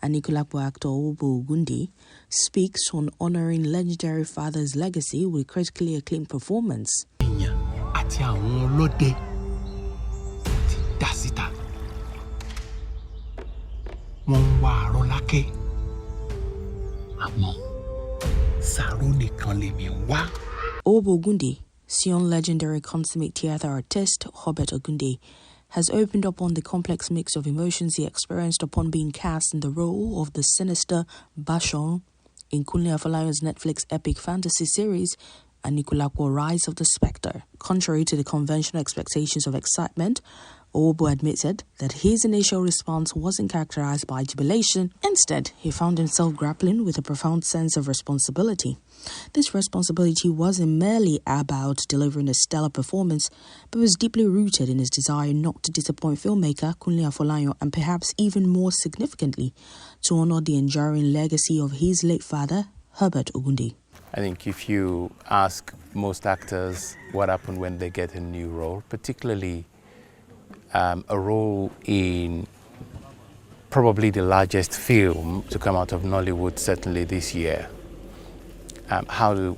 ANIKULAPO actor Ogunde speaks on honoring legendary father's legacy with critically acclaimed performance. Ogunde, Sion legendary consummate theatre artist Robert Ogunde, has opened up on the complex mix of emotions he experienced upon being cast in the role of the sinister Bashon in Kunle Afolayan's Netflix epic fantasy series ANIKULAPO Rise of the Specter. Contrary to the conventional expectations of excitement, Owobo admitted that his initial response wasn't characterized by jubilation. Instead, he found himself grappling with a profound sense of responsibility. This responsibility wasn't merely about delivering a stellar performance, but was deeply rooted in his desire not to disappoint filmmaker Kunle Afolayan and perhaps even more significantly, to honor the enduring legacy of his late father, Robert Ogunde. I think if you ask most actors what happened when they get a new role, particularly a role in probably the largest film to come out of Nollywood, certainly this year, how do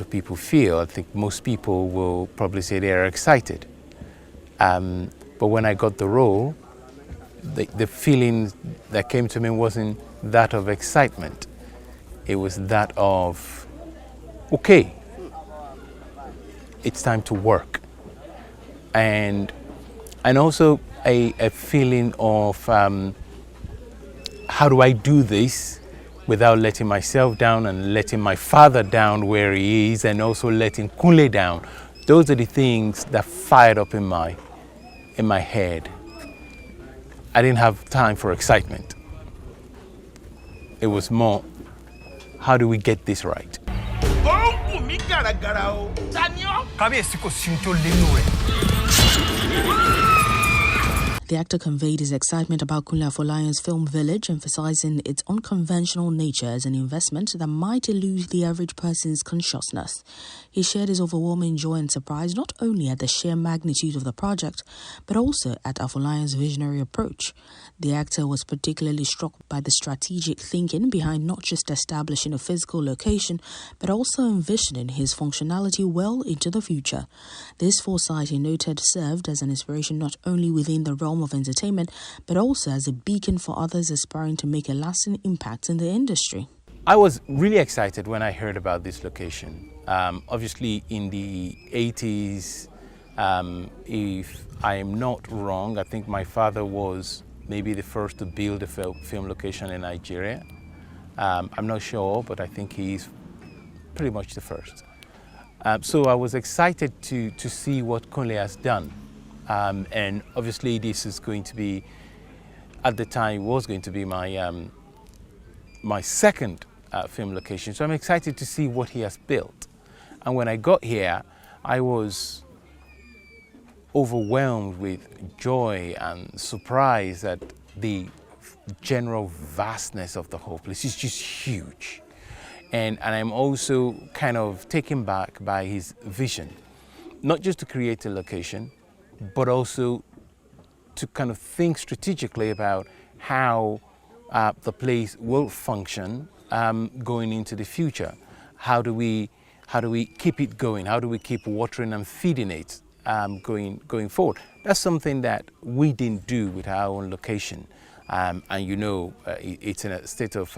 people feel? I think most people will probably say they are excited. But when I got the role, the feeling that came to me wasn't that of excitement. It was that of, okay, it's time to work. And also a feeling of how do I do this without letting myself down and letting my father down where he is, and also letting Kunle down. Those are the things that fired up in my head. I didn't have time for excitement. It was more, how do we get this right? The actor conveyed his excitement about Kunle Afolayan's film Village, emphasizing its unconventional nature as an investment that might elude the average person's consciousness. He shared his overwhelming joy and surprise not only at the sheer magnitude of the project, but also at Afolayan's visionary approach. The actor was particularly struck by the strategic thinking behind not just establishing a physical location, but also envisioning his functionality well into the future. This foresight, he noted, served as an inspiration not only within the realm of entertainment, but also as a beacon for others aspiring to make a lasting impact in the industry. I was really excited when I heard about this location. Obviously, in the 80s, if I am not wrong, I think my father was maybe the first to build a film location in Nigeria. I'm not sure, but I think he's pretty much the first. So I was excited to see what Kunle has done. And obviously this is going to be, at the time, was going to be my my second film location. So I'm excited to see what he has built. And when I got here, I was overwhelmed with joy and surprise at the general vastness of the whole place. It's just huge. And I'm also kind of taken back by his vision, not just to create a location, but also to kind of think strategically about how the place will function going into the future. How do we keep it going? How do we keep watering and feeding it going forward? That's something that we didn't do with our own location, and it's in a state of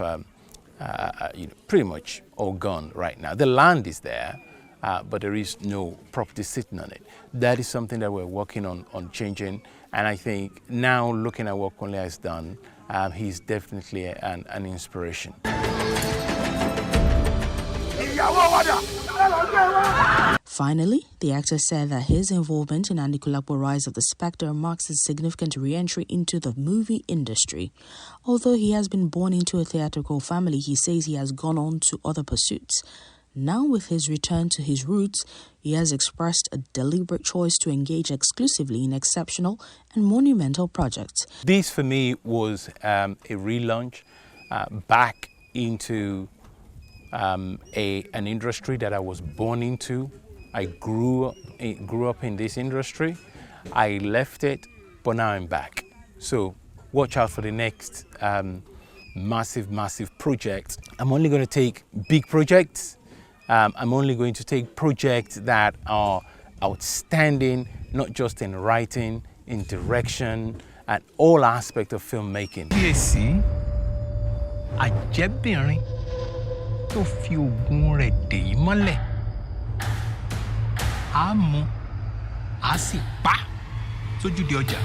pretty much all gone right now. The land is there, but there is no property sitting on it. That is something that we're working on changing, and I think now looking at what Kunle has done, he's definitely an inspiration. Finally, the actor said that his involvement in ANIKULAPO Rise of the Specter marks a significant re-entry into the movie industry. Although he has been born into a theatrical family, he says he has gone on to other pursuits. Now, with his return to his roots, he has expressed a deliberate choice to engage exclusively in exceptional and monumental projects. This, for me, was a relaunch back into an industry that I was born into. I grew up in this industry. I left it, but now I'm back. So watch out for the next massive projects. I'm only going to take big projects. I'm only going to take projects that are outstanding, not just in writing, in direction, and all aspects of filmmaking. Kíyèsí, àjẹ́bìnrin tó fi oògùn rẹ̀ dè í mọ́lẹ̀. Á mú, á sì pa sójúde ọjà.